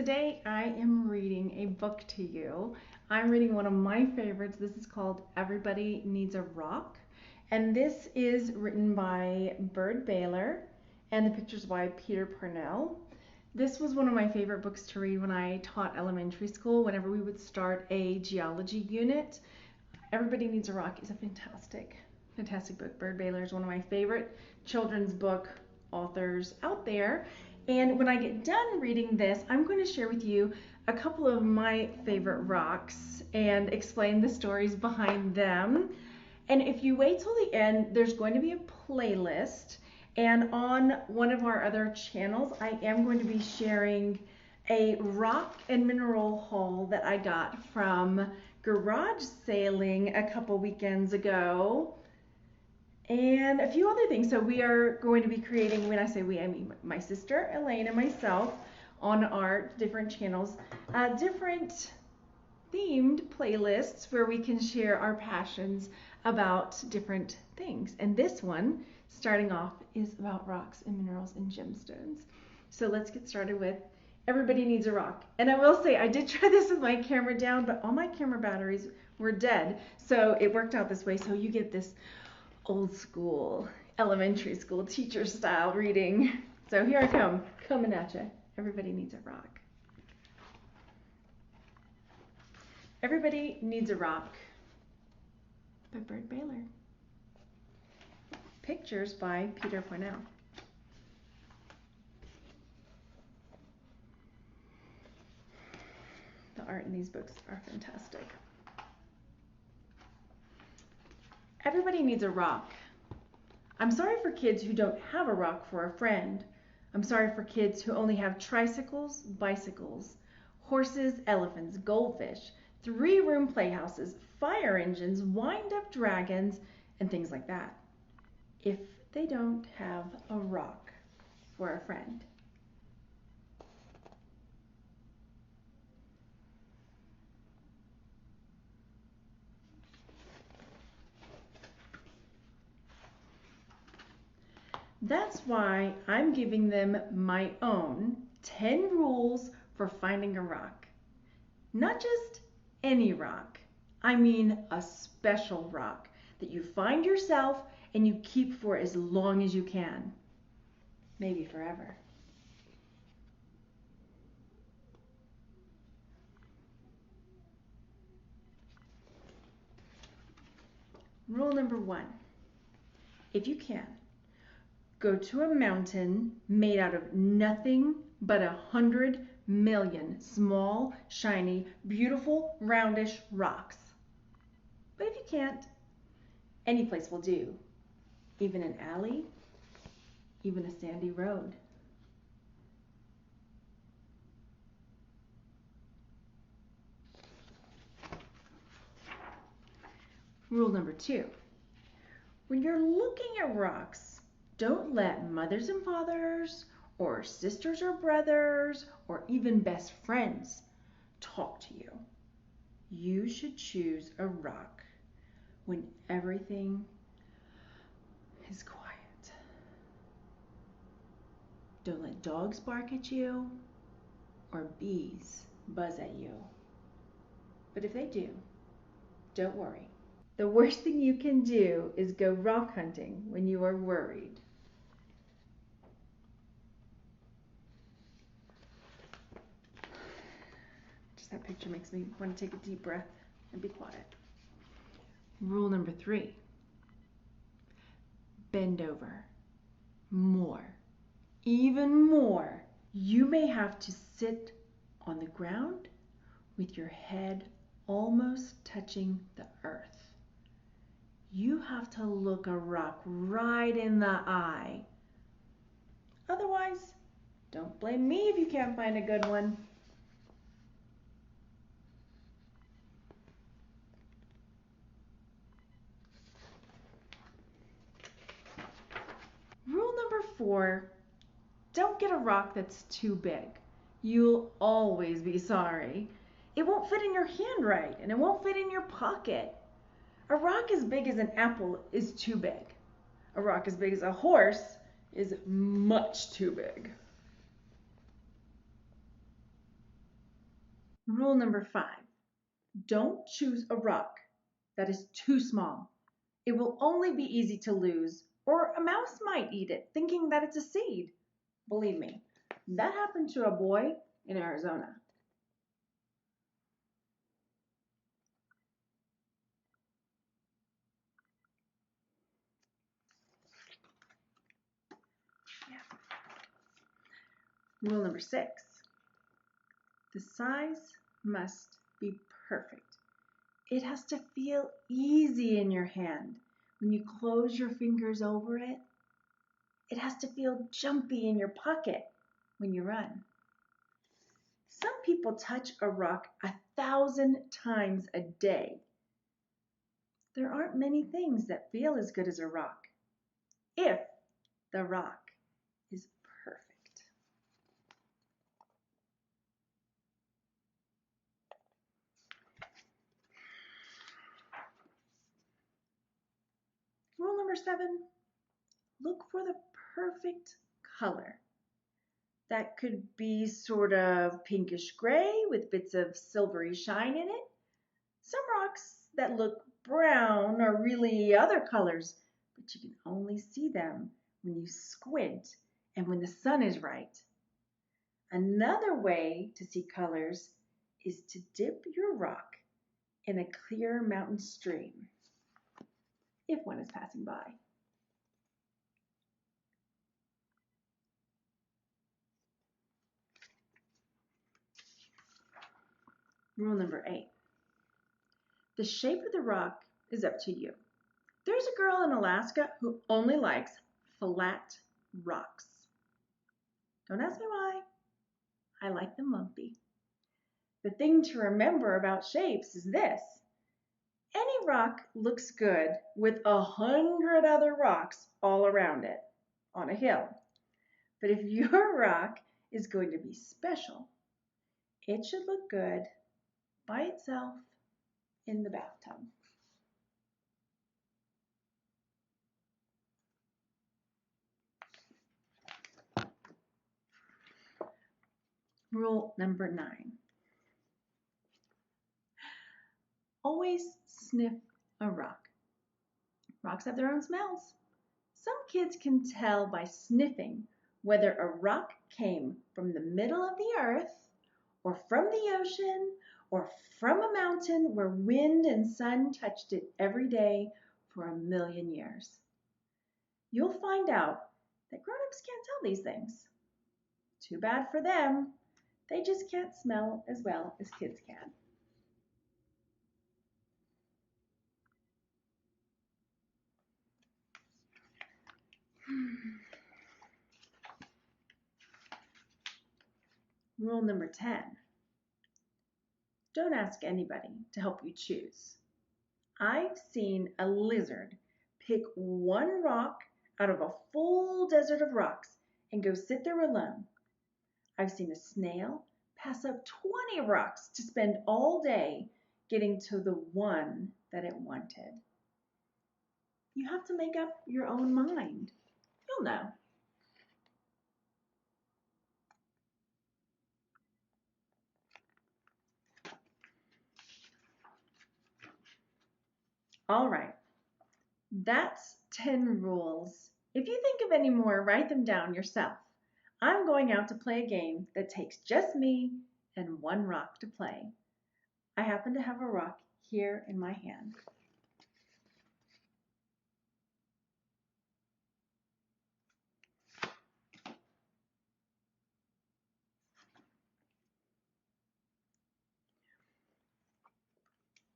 Today I am reading a book to you. I'm reading one of my favorites. This is called Everybody Needs a Rock. And this is written by Byrd Baylor and the pictures by Peter Purnell. This was one of my favorite books to read when I taught elementary school. Whenever we would start a geology unit, Everybody Needs a Rock is a fantastic book. Byrd Baylor is one of my favorite children's book authors out there. And when I get done reading this, I'm going to share with you a couple of my favorite rocks and explain the stories behind them. And if you wait till the end, there's going to be a playlist. And on one of our other channels, I am going to be sharing a rock and mineral haul that I got from garage sailing a couple weekends ago. And a few other things. So we are going to be creating, when I say we, I mean my sister Elaine and myself, on our different channels, different themed playlists where we can share our passions about different things. And this one, starting off, is about rocks and minerals and gemstones. So let's get started with Everybody Needs a Rock. And I will say, I did try this with my camera down, but all my camera batteries were dead. So it worked out this way. So you get this old school, elementary school teacher style reading. So here I come, coming at you. Everybody Needs a Rock. Everybody Needs a Rock by Byrd Baylor. Pictures by Peter Purnell. The art in these books are fantastic. Everybody needs a rock. I'm sorry for kids who don't have a rock for a friend. I'm sorry for kids who only have tricycles, bicycles, horses, elephants, goldfish, 3-room playhouses, fire engines, wind-up dragons, and things like that. If they don't have a rock for a friend. That's why I'm giving them my own 10 rules for finding a rock. Not just any rock. I mean a special rock that you find yourself and you keep for as long as you can. Maybe forever. Rule number 1. If you can, go to a mountain made out of nothing but 100 million small, shiny, beautiful, roundish rocks. But if you can't, any place will do. Even an alley, even a sandy road. Rule number 2. When you're looking at rocks, don't let mothers and fathers, or sisters or brothers, or even best friends talk to you. You should choose a rock when everything is quiet. Don't let dogs bark at you or bees buzz at you. But if they do, don't worry. The worst thing you can do is go rock hunting when you are worried. Just that picture makes me want to take a deep breath and be quiet. Rule number 3. Bend over. More. Even more. You may have to sit on the ground with your head almost touching the earth. You have to look a rock right in the eye. Otherwise, don't blame me if you can't find a good one. Rule number 4, don't get a rock that's too big. You'll always be sorry. It won't fit in your hand right, and it won't fit in your pocket. A rock as big as an apple is too big. A rock as big as a horse is much too big. Rule number 5, don't choose a rock that is too small. It will only be easy to lose, or a mouse might eat it, thinking that it's a seed. Believe me, that happened to a boy in Arizona. Yeah. Rule number 6, the size must be perfect. It has to feel easy in your hand when you close your fingers over it. It has to feel jumpy in your pocket when you run. Some people touch a rock 1,000 times a day. There aren't many things that feel as good as a rock if the rock is perfect. Rule number 7, look for the perfect color. That could be sort of pinkish gray with bits of silvery shine in it. Some rocks that look brown are really other colors, but you can only see them when you squint and when the sun is right. Another way to see colors is to dip your rock in a clear mountain stream if one is passing by. Rule number 8. The shape of the rock is up to you. There's a girl in Alaska who only likes flat rocks. Don't ask me why. I like them lumpy. The thing to remember about shapes is this. Any rock looks good with 100 other rocks all around it on a hill. But if your rock is going to be special, it should look good by itself in the bathtub. Rule number 9. Always sniff a rock. Rocks have their own smells. Some kids can tell by sniffing whether a rock came from the middle of the earth or from the ocean or from a mountain where wind and sun touched it every day for 1,000,000 years. You'll find out that grown-ups can't tell these things. Too bad for them. They just can't smell as well as kids can. Rule number 10. Don't ask anybody to help you choose. I've seen a lizard pick one rock out of a full desert of rocks and go sit there alone. I've seen a snail pass up 20 rocks to spend all day getting to the one that it wanted. You have to make up your own mind. You'll know. All right, that's 10 rules. If you think of any more, write them down yourself. I'm going out to play a game that takes just me and one rock to play. I happen to have a rock here in my hand.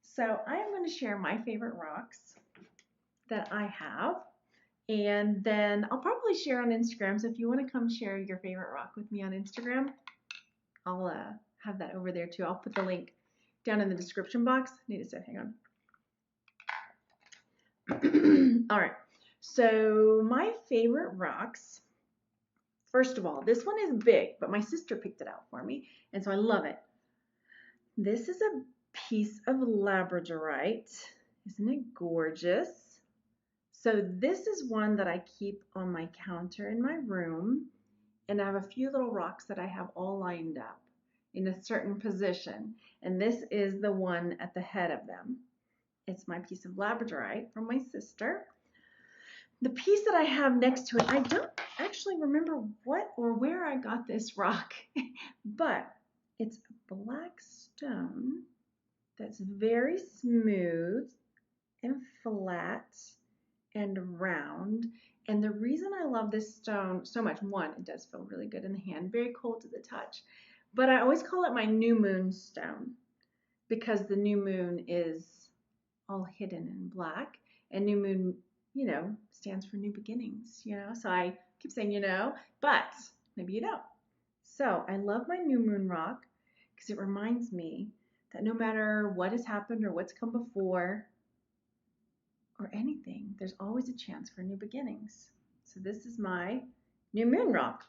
So I am going to share my favorite rocks that I have. And then I'll probably share on Instagram. So if you want to come share your favorite rock with me on Instagram, I'll have that over there too. I'll put the link down in the description box. I need to say, hang on. All right. So my favorite rocks, first of all, this one is big, but my sister picked it out for me. And so I love it. This is a piece of labradorite. Isn't it gorgeous? So this is one that I keep on my counter in my room, and I have a few little rocks that I have all lined up. in a certain position. And this is the one at the head of them. It's my piece of labradorite from my sister. The piece that I have next to it, I don't actually remember what or where I got this rock, but it's a black stone that's very smooth and flat and round. And the reason I love this stone so much, one, it does feel really good in the hand, very cold to the touch, but I always call it my new moon stone because the new moon is all hidden in black, and new moon, stands for new beginnings, so I keep saying, but maybe you don't. So I love my new moon rock because it reminds me that no matter what has happened or what's come before or anything, there's always a chance for new beginnings. So this is my new moon rock.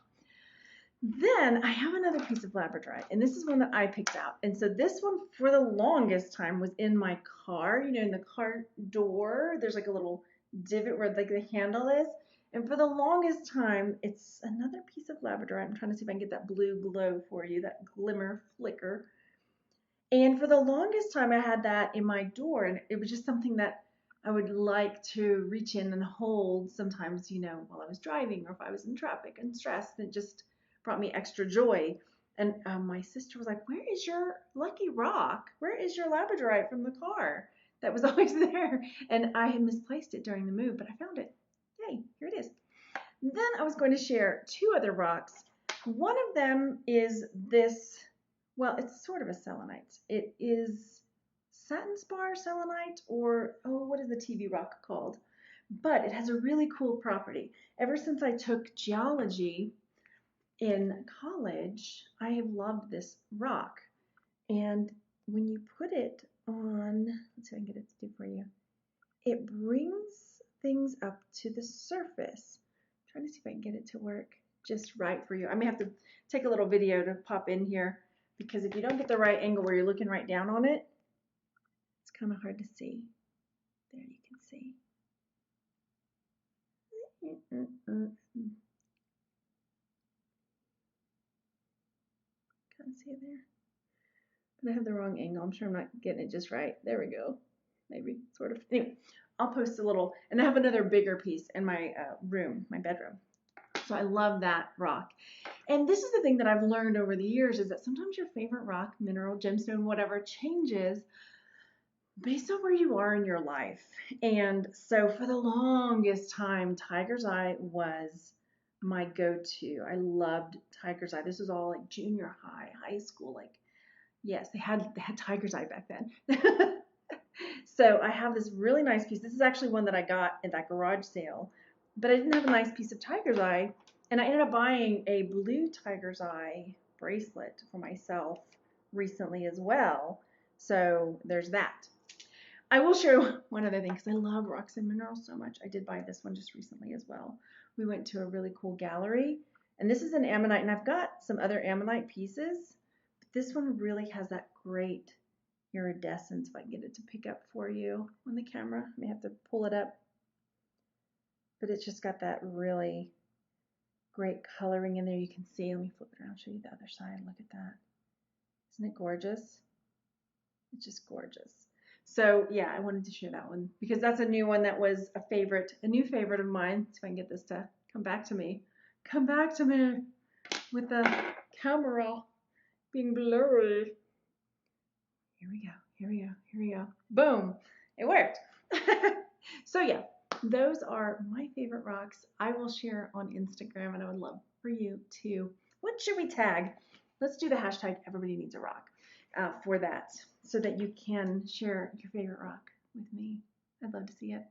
Then I have another piece of labradorite, and this is one that I picked out. And so this one, for the longest time, was in my car. In the car door, there's like a little divot where like the handle is. And for the longest time, it's another piece of labradorite. I'm trying to see if I can get that blue glow for you, that glimmer, flicker. And for the longest time, I had that in my door, and it was just something that I would like to reach in and hold sometimes, while I was driving or if I was in traffic and stressed. And it just brought me extra joy. And my sister was like, "Where is your lucky rock? Where is your labradorite from the car that was always there?" And I had misplaced it during the move, but I found it. Yay, here it is. Then I was going to share two other rocks. One of them is this, well, it's sort of a selenite. It is satin spar selenite, or, what is the TV rock called? But it has a really cool property. Ever since I took geology in college, I have loved this rock. And when you put it on, let's see if I can get it to do for you, it brings things up to the surface. I'm trying to see if I can get it to work just right for you. I may have to take a little video to pop in here, because if you don't get the right angle where you're looking right down on it, it's kind of hard to see. There, you can see. Can't see it there. But I have the wrong angle. I'm sure I'm not getting it just right. There we go. Maybe, sort of. Anyway, I'll post a little. And I have another bigger piece in my room, my bedroom. So I love that rock. And this is the thing that I've learned over the years, is that sometimes your favorite rock, mineral, gemstone, whatever, changes based on where you are in your life. And so for the longest time, tiger's eye was my go-to. I loved tiger's eye. This was all like junior high, high school. Like, yes, they had tiger's eye back then. So I have this really nice piece. This is actually one that I got at that garage sale, but I didn't have a nice piece of tiger's eye. And I ended up buying a blue tiger's eye bracelet for myself recently as well. So there's that. I will share one other thing, because I love rocks and minerals so much. I did buy this one just recently as well. We went to a really cool gallery, and this is an ammonite, and I've got some other ammonite pieces, but this one really has that great iridescence. If I can get it to pick up for you on the camera, I may have to pull it up, but it's just got that really great coloring in there. You can see, let me flip it around, show you the other side. Look at that. Isn't it gorgeous? It's just gorgeous. So yeah, I wanted to share that one because that's a new one that was a new favorite of mine. So I can get this to come back to me with the camera being blurry. Here we go. Boom, it worked. So yeah, those are my favorite rocks. I will share on Instagram, and I would love for you to. What should we tag? Let's do the hashtag everybody needs a rock for that, so that you can share your favorite rock with me. I'd love to see it.